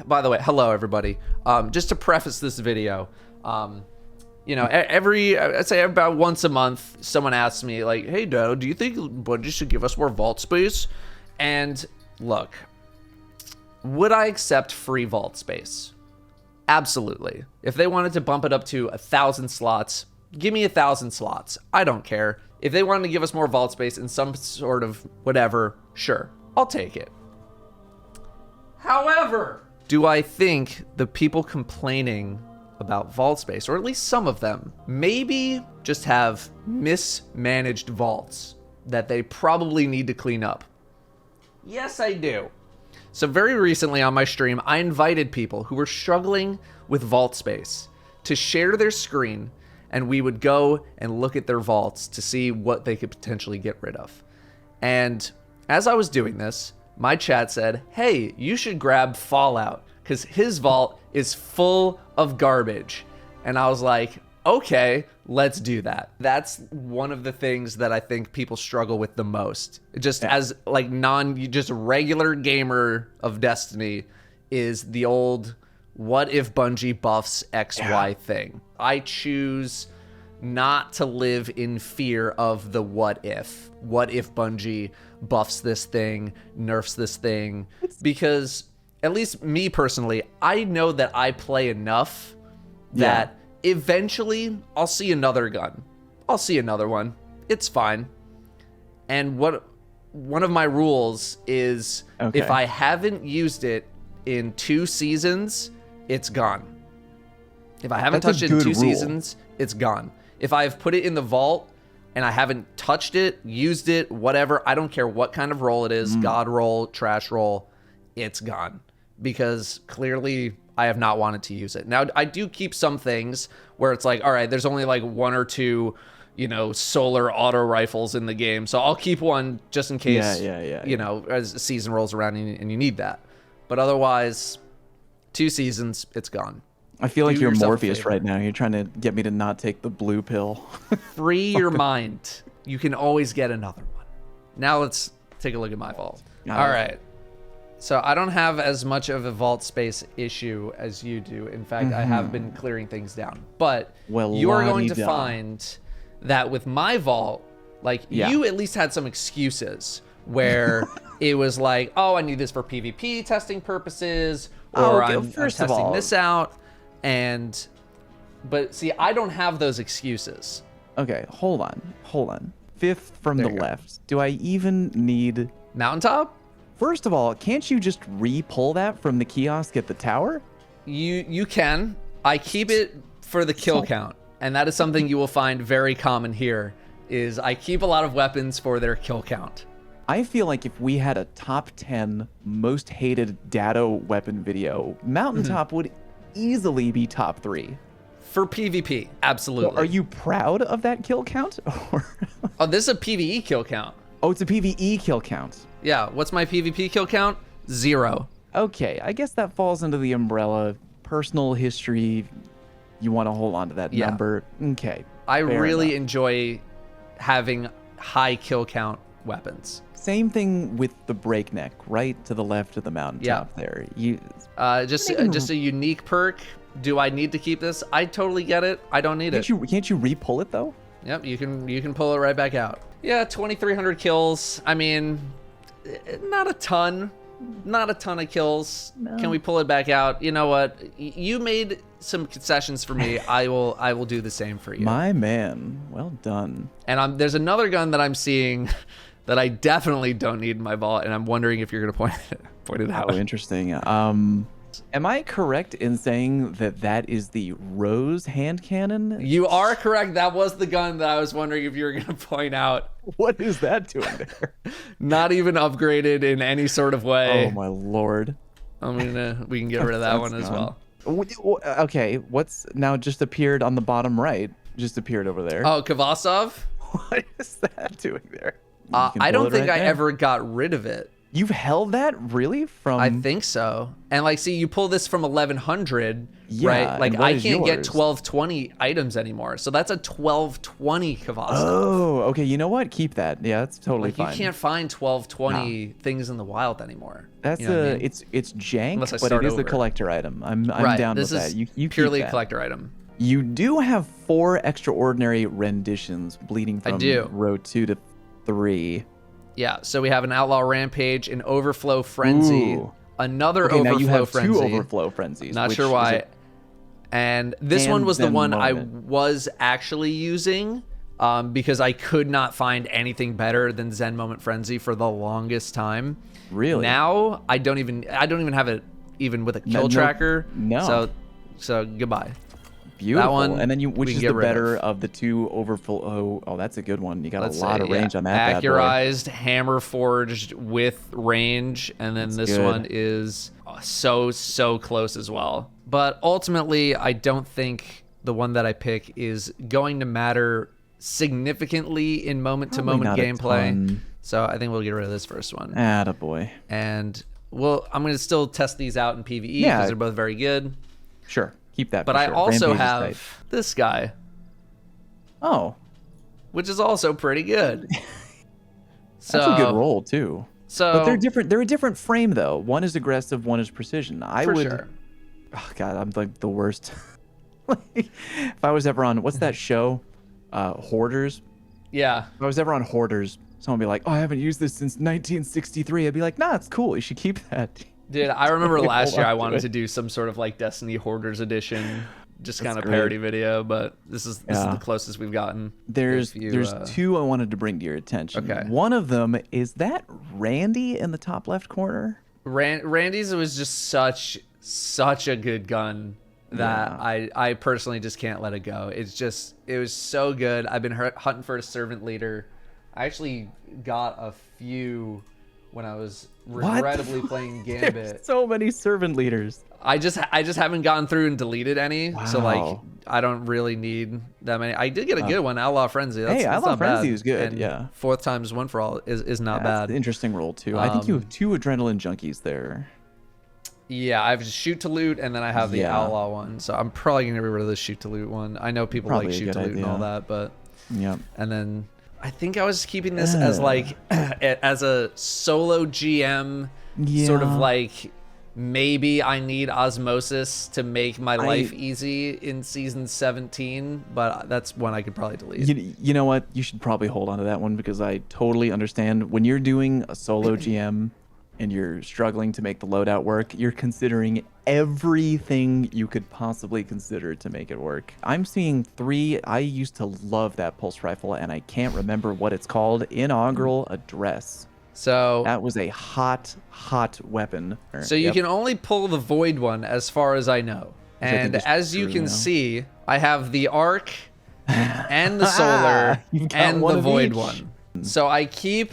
By the way, hello everybody. Just to preface this video, you know, I'd say about once a month, someone asks me like, "Hey, Datto, do you think Bungie should give us more vault space?" And look, would I accept free vault space? Absolutely. If they wanted to bump it up to 1,000 slots, give me 1,000 slots. I don't care. If they wanted to give us more vault space in some sort of whatever, sure, I'll take it. However, do I think the people complaining about vault space, or at least some of them, maybe just have mismanaged vaults that they probably need to clean up? Yes, I do. So very recently on my stream, I invited people who were struggling with vault space to share their screen, and we would go and look at their vaults to see what they could potentially get rid of. And as I was doing this, my chat said, "Hey, you should grab Fallout because his vault is full of garbage." And I was like, okay, let's do that. That's one of the things that I think people struggle with the most. Just as like just regular gamer of Destiny is the old, what if Bungie buffs XY thing? I choose not to live in fear of the what if. What if Bungie buffs this thing, nerfs this thing? Because at least me personally, I know that I play enough that eventually I'll see another gun. I'll see another one. It's fine. And one of my rules is if I haven't used it in 2 seasons, it's gone. If I haven't touched it in 2 seasons, it's gone. If I've put it in the vault and I haven't touched it, used it, whatever, I don't care what kind of roll it is, god roll, trash roll, it's gone. Because clearly I have not wanted to use it. Now, I do keep some things where it's like, all right, there's only like 1 or 2, you know, solar auto rifles in the game. So I'll keep one just in case, you know, as the season rolls around and you need that. But otherwise, 2 seasons, it's gone. I feel like you're Morpheus right now. You're trying to get me to not take the blue pill. Free your mind. You can always get another one. Now let's take a look at my vault. All right. So I don't have as much of a vault space issue as you do. In fact, I have been clearing things down. But you are going to find that with my vault, like you at least had some excuses where it was like, oh, I need this for PvP testing purposes, or I'm testing this out. But see, I don't have those excuses. Okay, hold on. 5th from the left. Do I even need Mountaintop? First of all, can't you just re-pull that from the kiosk at the tower? You can. I keep it for the kill count, and that is something you will find very common here, is I keep a lot of weapons for their kill count. I feel like if we had a top 10 most hated Datto weapon video, Mountaintop would easily be top 3. For PvP, absolutely. So are you proud of that kill count? Oh, this is a PvE kill count. Oh, it's a PvE kill count. Yeah, what's my PvP kill count? 0. Okay, I guess that falls under the umbrella. Personal history, you want to hold on to that number. Okay. I really enjoy having high kill count weapons. Same thing with the breakneck, right to the left of the mountaintop there. Just a unique perk. Do I need to keep this? I totally get it. I don't need it. Can't you re-pull it though? Yep, you can pull it right back out. Yeah, 2,300 kills. I mean, not a ton of kills. No. Can we pull it back out? You know what? You made some concessions for me. I will do the same for you. My man, well done. And there's another gun that I'm seeing that I definitely don't need in my vault, and I'm wondering if you're gonna point it out. Oh, interesting. Am I correct in saying that is the Rose hand cannon? You are correct. That was the gun that I was wondering if you were going to point out. What is that doing there? Not even upgraded in any sort of way. Oh my lord. We can get rid of that one as well. Okay, what's now just appeared on the bottom right? Just appeared over there. Oh, Kvasov? What is that doing there? I don't think I ever got rid of it. You've held that really from? I think so. And like, see, you pull this from 1100, Yeah, right? Like, and what I is can't get yours? 1220 items anymore. So that's a 1220 Kavaz. Oh, okay. You know what? Keep that. Yeah, that's totally Like, you fine. can't find 1220 things in the wild anymore. That's you know what I mean? it's jank, Unless I but it start is a over. collector item. I'm Right. down This with is that. You purely keep a that. collector item. You do have 4 extraordinary renditions bleeding from do. row 2 to 3. Yeah. So we have an Outlaw Rampage, an Overflow Frenzy, Ooh. another Okay, Overflow now you have Frenzy. 2 overflow frenzies. Not which sure is why. And this one And was the Zen one I Moment. was actually using because I could not find anything better than Zen Moment Frenzy for the longest time. Really? Now I don't even have it even with a kill No- tracker. no. So goodbye. Beautiful. one and then we which can is get the rid better of. of the 2 overflow? Oh, that's a good one. You got Let's a lot say, of range on that bad boy. Accurized, hammer forged with range, and then this good. one is so close as well. But ultimately, I don't think the one that I pick is going to matter significantly in moment-to-moment Probably not a gameplay. ton. So I think we'll get rid of this first one. Attaboy. And I'm going to still test these out in PvE because Yeah. they're both very good. Sure. Keep that. But for I sure. also Rampage is have tight. this guy, Oh, which is also pretty good. that's a good roll too. So, But they're different. They're a different frame though. One is aggressive, one is precision. I for would. sure. Oh God, I'm like the worst. If I was ever on what's that show, Hoarders. Yeah. If I was ever on Hoarders, someone would be like, "Oh, I haven't used this since 1963." I'd be like, "Nah, it's cool. You should keep that." Dude, I remember Hold last year on I to wanted it. to do some sort of like Destiny Hoarders edition, just kind of great. parody video, but this is Yeah. the closest we've gotten. There's If you, there's 2 I wanted to bring to your attention. Okay. One of them is that Randy in the top left corner. Randy's was just such a good gun that I personally just can't let it go. It was so good. I've been hunting for a servant leader. I actually got a few when I was regrettably playing Gambit. There's so many servant leaders. I just haven't gotten through and deleted any, so like Wow. I don't really need that many. I did get a good one, Outlaw Frenzy. That's Outlaw not Frenzy bad. is good, And yeah. 4th time's one for all is not That's bad. an interesting roll too. I think you have 2 adrenaline junkies there. Yeah, I have shoot to loot, and then I have the Yeah. Outlaw one. So I'm probably gonna get rid of the shoot to loot one. I know people Probably like a shoot good to loot and all idea. that, but Yep. and then I think I was keeping this as like as a solo GM, sort of Yeah. like maybe I need osmosis to make my life easy in season 17, but that's one I could probably delete. You know what? You should probably hold on to that one because I totally understand when you're doing a solo GM and you're struggling to make the loadout work, you're considering everything you could possibly consider to make it work. I'm seeing 3. I used to love that pulse rifle and I can't remember what it's called. Inaugural Address. So That was a hot weapon. So you can only pull the Void one as far as I know. I think And is as you true, can you know? see, I have the Arc and the Solar You've got and one the of Void each. one. So I keep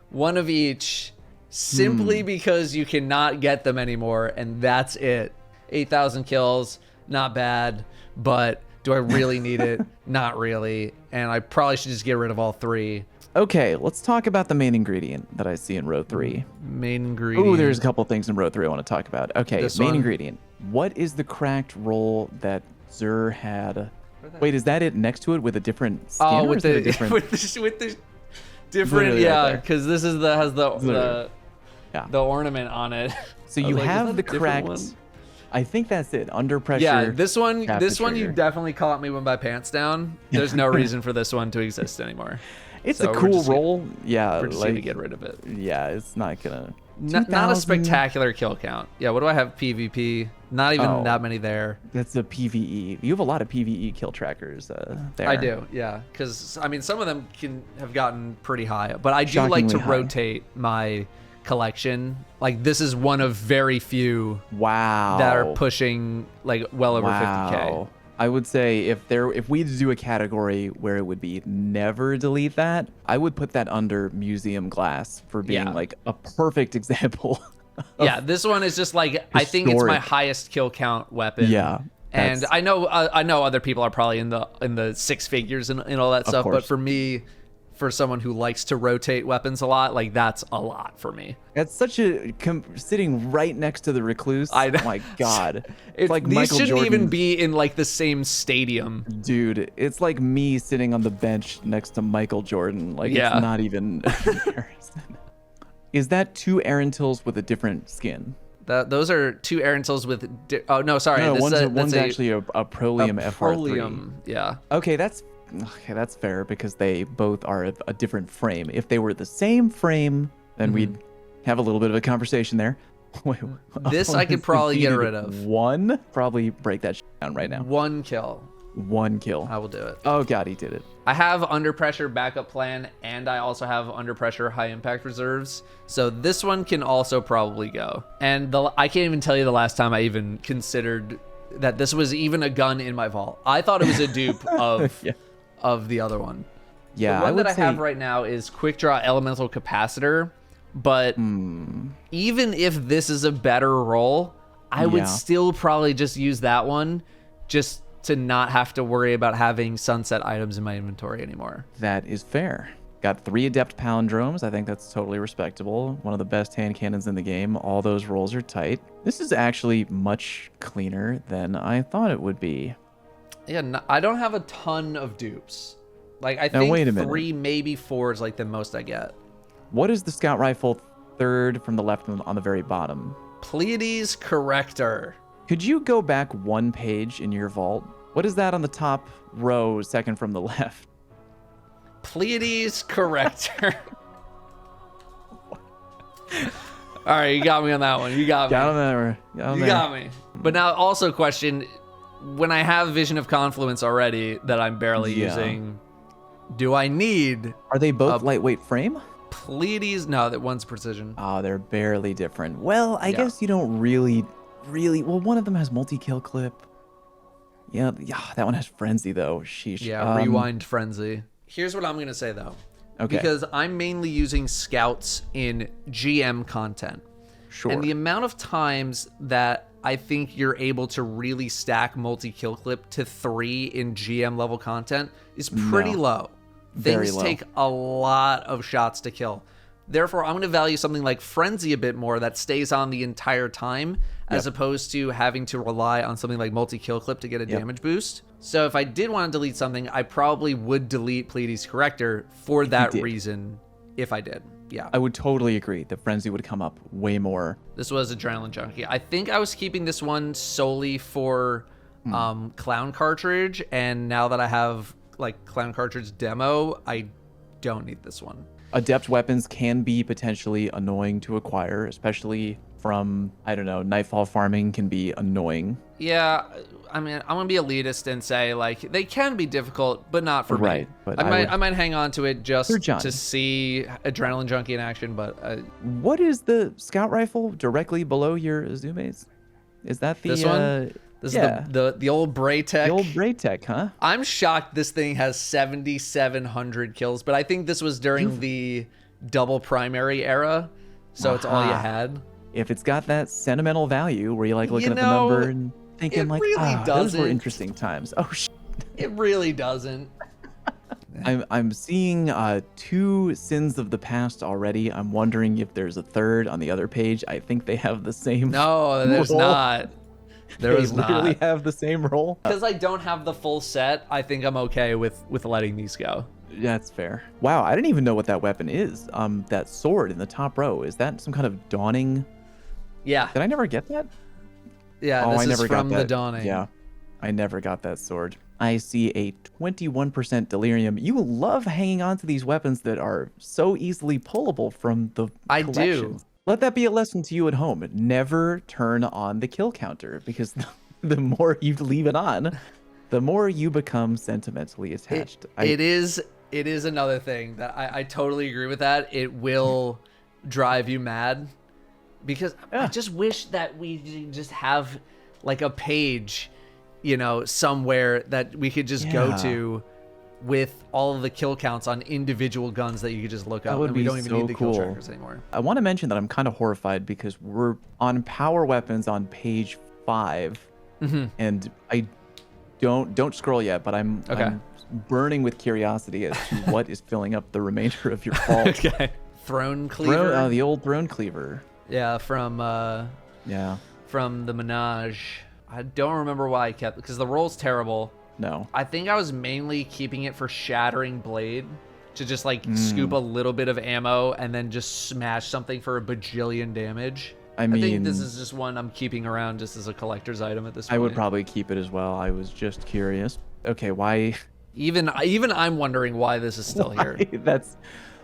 one of each simply because you cannot get them anymore, and that's it. 8,000 kills, not bad, but do I really need it? Not really. And I probably should just get rid of all 3. Okay, let's talk about the main ingredient that I see in row 3. Main ingredient. Ooh, there's a couple things in row 3 I want to talk about. Okay, This main one? ingredient. What is the cracked roll that Zur had? Wait, is that it next to it with a different skin? Oh, or with is it a the, different... with the different, Literally right yeah, there. because this is has the Literally. Yeah. the ornament on it. So I was you like, is have that the a different cracked... one? I think that's it. Under pressure. Yeah, this one tap the you trigger. definitely caught me with my pants down. There's no reason for this one to exist anymore. It's So a we're cool just gonna- roll. Yeah, We're just like, gonna get rid of it. yeah, it's not gonna... Not a 2,000. spectacular kill count. Yeah, what do I have PvP? Not even Oh. that many there. That's a PvE. You have a lot of PvE kill trackers there. I do, yeah. Because, I mean, some of them can have gotten pretty high. But I do like to Shockingly high. rotate my collection. Like, this is one of very few Wow. that are pushing, like, well over 50K. Wow. I would say if we had to do a category where it would be never delete that, I would put that under museum glass for being Yeah. like a perfect example. Yeah, this one is just like, I think it's my Historic. highest kill count weapon. Yeah, And that's- I know other people are probably in the 6 figures and all that stuff, but course. for me, for someone who likes to rotate weapons a lot, like that's a lot for me. That's such a sitting right next to the recluse. I know. Oh my God. It's like these Michael shouldn't Jordan. even be in like the same stadium. Dude, it's like me sitting on the bench next to Michael Jordan. Like, Yeah. it's not even a comparison. Is that 2 Erentils with a different skin? Those are 2 Erentils with. Oh no, sorry. No, this one's that's actually a Prolium FR3. Prolium, yeah. Okay, that's fair because they both are a different frame. If they were the same frame, then we'd have a little bit of a conversation there. Wait, This I could probably get rid of. 1? Probably break that shit down right now. 1 kill. 1 kill. I will do it. Oh God, he did it. I have under pressure backup plan, and I also have under pressure high impact reserves. So this one can also probably go. And I can't even tell you the last time I even considered that this was even a gun in my vault. I thought it was a dupe of of the other one. Yeah, the one that I have right now is quick draw elemental capacitor, but even if this is a better roll, I would still probably just use that one just to not have to worry about having sunset items in my inventory anymore. That is fair. Got 3 adept palindromes. I think that's totally respectable. One of the best hand cannons in the game. All those rolls are tight. This is actually much cleaner than I thought it would be. Yeah, I don't have a ton of dupes. Like, I Now, think wait a minute. 3, maybe 4 is like the most I get. What is the scout rifle third from the left on the very bottom? Pleiades Corrector. Could you go back 1 page in your vault? What is that on the top row, second from the left? Pleiades Corrector. All right, you got me on that one. You got me. Got him there. You got me. But now also question, when I have Vision of Confluence already that I'm barely using, do I need... Are they both lightweight frame? Pleiades? No, that one's precision. Oh, they're barely different. Well, I guess you don't really... Well, one of them has multi-kill clip. Yeah, that one has frenzy, though. Sheesh. Yeah, rewind frenzy. Here's what I'm going to say, though. Okay. Because I'm mainly using scouts in GM content. Sure. And the amount of times that I think you're able to really stack multi-kill clip to 3 in GM level content is pretty low. Very Things low. take a lot of shots to kill. Therefore, I'm going to value something like Frenzy a bit more that stays on the entire time, as opposed to having to rely on something like multi-kill clip to get a damage boost. So if I did want to delete something, I probably would delete Pleiades Corrector for that reason if I did. Yeah. I would totally agree. The frenzy would come up way more. This was Adrenaline Junkie. I think I was keeping this one solely for Clown Cartridge, and now that I have like Clown Cartridge demo, I don't need this one. Adept weapons can be potentially annoying to acquire, especially from, I don't know, Nightfall farming can be annoying. Yeah, I mean, I'm gonna be elitist and say like they can be difficult, but not for me. But I might hang on to it just For John. to see Adrenaline Junkie in action. But What is the scout rifle directly below your Azumes? Is that the this one, this is the old Braytech. The old Braytech, huh? I'm shocked this thing has 7,700 kills, but I think this was during the double primary era, so it's all you had. If it's got that sentimental value where you like looking at the number and thinking like, really those were doesn't. interesting times. Oh, It really doesn't. I'm seeing 2 sins of the past already. I'm wondering if there's a third on the other page. I think they have the same. No, there's roll. not. There They is literally not. have the same roll. Because I don't have the full set, I think I'm okay with letting these go. That's fair. Wow, I didn't even know what that weapon is. That sword in the top row, is that some kind of dawning? Yeah. Did I never get that? Yeah, Oh, this I never is got from that. the Dawning. Yeah, I never got that sword. I see a 21% delirium. You love hanging on to these weapons that are so easily pullable from the I do. collections. Let that be a lesson to you at home. Never turn on the kill counter, because the more you leave it on, the more you become sentimentally attached. It is another thing that I totally agree with that. It will drive you mad, because I just wish that we just have like a page, somewhere that we could just go to with all of the kill counts on individual guns that you could just look up, and we don't even need the kill trackers anymore. I want to mention that I'm kind of horrified because we're on power weapons on page 5, and I Don't scroll yet, but Okay. I'm burning with curiosity as to what is filling up the remainder of your vault. Okay. THRONE-CLEAVER. The old THRONE-CLEAVER. Yeah, from Yeah. the Menage. I don't remember why I kept, because the roll's terrible. No. I think I was mainly keeping it for Shattering Blade, to just like scoop a little bit of ammo and then just smash something for a bajillion damage. I mean, think this is just one I'm keeping around just as a collector's item at this point. I would probably keep it as well. I was just curious. Okay, why? Even I'm wondering why this is still here. That's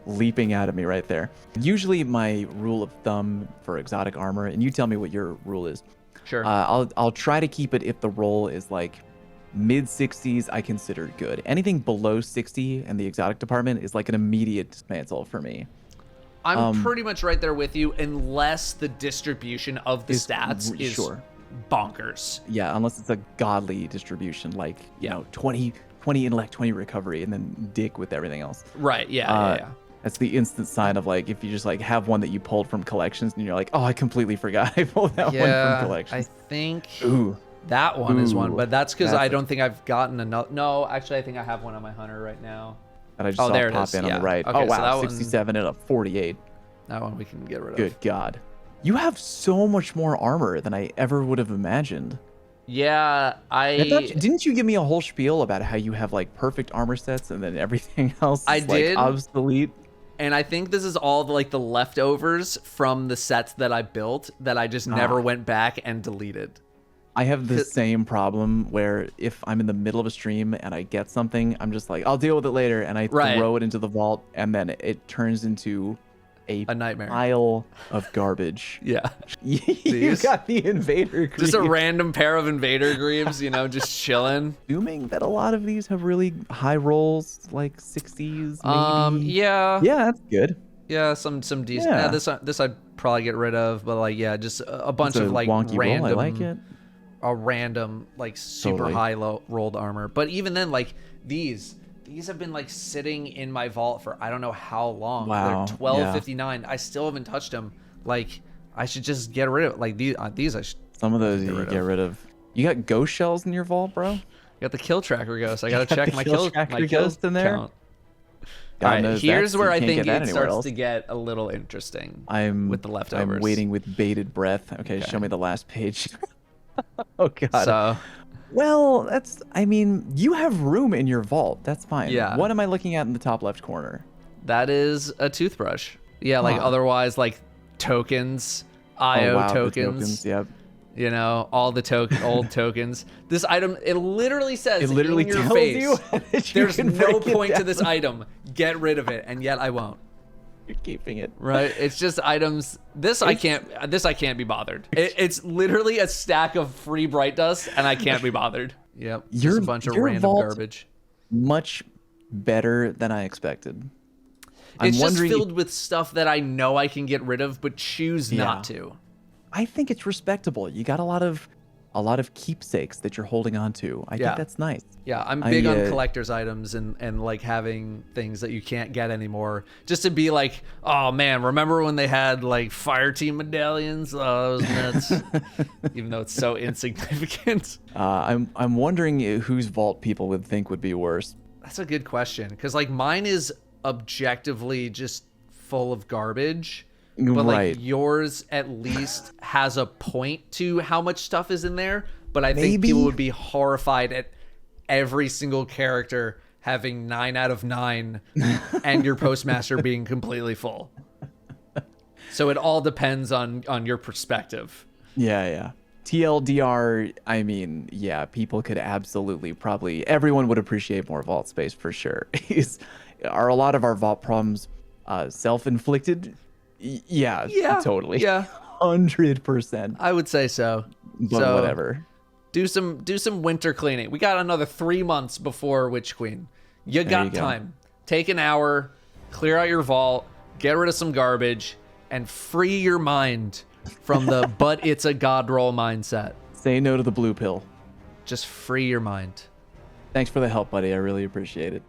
leaping out at me right there. Usually my rule of thumb for exotic armor, and you tell me what your rule is. Sure. I'll try to keep it if the roll is like mid 60s. I consider good. Anything below 60 in the exotic department is like an immediate dismantle for me. I'm pretty much right there with you, unless the distribution of the stats is bonkers. Yeah, unless it's a godly distribution, like, you know, 20 intellect, 20 recovery, and then dick with everything else. Right, yeah. That's the instant sign of, like, if you just, like, have one that you pulled from collections, and you're like, oh, I completely forgot I pulled that one from collections. I think Ooh. that one is one, but that's because I a- don't think I've gotten enough. No, actually, I think I have one on my hunter right now. That I just saw there it pop is. in on Yeah. the right. Okay, Oh, so wow, that 67 and a 48. That one we can get rid of. Good God. You have so much more armor than I ever would have imagined. Yeah, Didn't you give me a whole spiel about how you have, like, perfect armor sets and then everything else is, I like, did. obsolete? And I think this is all the leftovers from the sets that I built that I just never went back and deleted. I have the same problem where if I'm in the middle of a stream and I get something, I'm just like, I'll deal with it later, and I throw it into the vault, and then it turns into a nightmare pile of garbage. Yeah. You got the invader greaves. Just a random pair of invader greaves, just chilling. Assuming that a lot of these have really high rolls, like 60s, maybe. Yeah. Yeah, that's good. Yeah, some decent. Yeah. Yeah, this I'd probably get rid of, but just a bunch It's a of like wonky random. roll. I like it. A random super Totally. high rolled armor, but even then these have been sitting in my vault for I don't know how long. Wow. They're 1259. I still haven't touched them. I should just get rid of it. These I should. Some of those you get rid of. You got ghost shells in your vault, bro? Got the kill tracker ghost. I gotta check the my kill kill tracker ghost in there? count. God All right, knows here's that, where you I can't think get that it anywhere starts else. to get a little interesting. With the leftovers. I'm waiting with bated breath. Okay, show me the last page. Oh God. So, well, you have room in your vault. That's fine. Yeah. What am I looking at in the top left corner? that is a toothbrush. Yeah, otherwise tokens, IO Oh, wow, the tokens. Yep. All the old tokens. This item, it literally says It literally in your tells face, you that you there's can no break it point to down. this item. Get rid of it, and yet I won't. You're keeping it. Right? It's just items. I can't be bothered. It's literally a stack of free bright dust, and I can't be bothered. Yep. Just a bunch of random vault- garbage. Much better than I expected. It's just filled with stuff that I know I can get rid of, but choose Yeah. not to. I think it's respectable. You got a lot of keepsakes that you're holding on to. I think that's nice. Yeah, I'm big on collector's items and having things that you can't get anymore. Just to be like, oh man, remember when they had fire team medallions? Oh, that was nuts. Even though it's so insignificant. I'm wondering whose vault people would think would be worse. That's a good question, because mine is objectively just full of garbage. But Right. yours at least has a point to how much stuff is in there. But I think Maybe. people would be horrified at every single character having 9 out of 9 and your postmaster being completely full. So it all depends on your perspective. Yeah. TLDR, people could probably everyone would appreciate more vault space for sure. Are a lot of our vault problems self-inflicted? Yeah, totally. Yeah. 100%. I would say so. But whatever. Do some winter cleaning. We got another 3 months before Witch Queen. You got time. Take an hour, clear out your vault, get rid of some garbage, and free your mind from the but it's a god roll mindset. Say no to the blue pill. Just free your mind. Thanks for the help, buddy. I really appreciate it.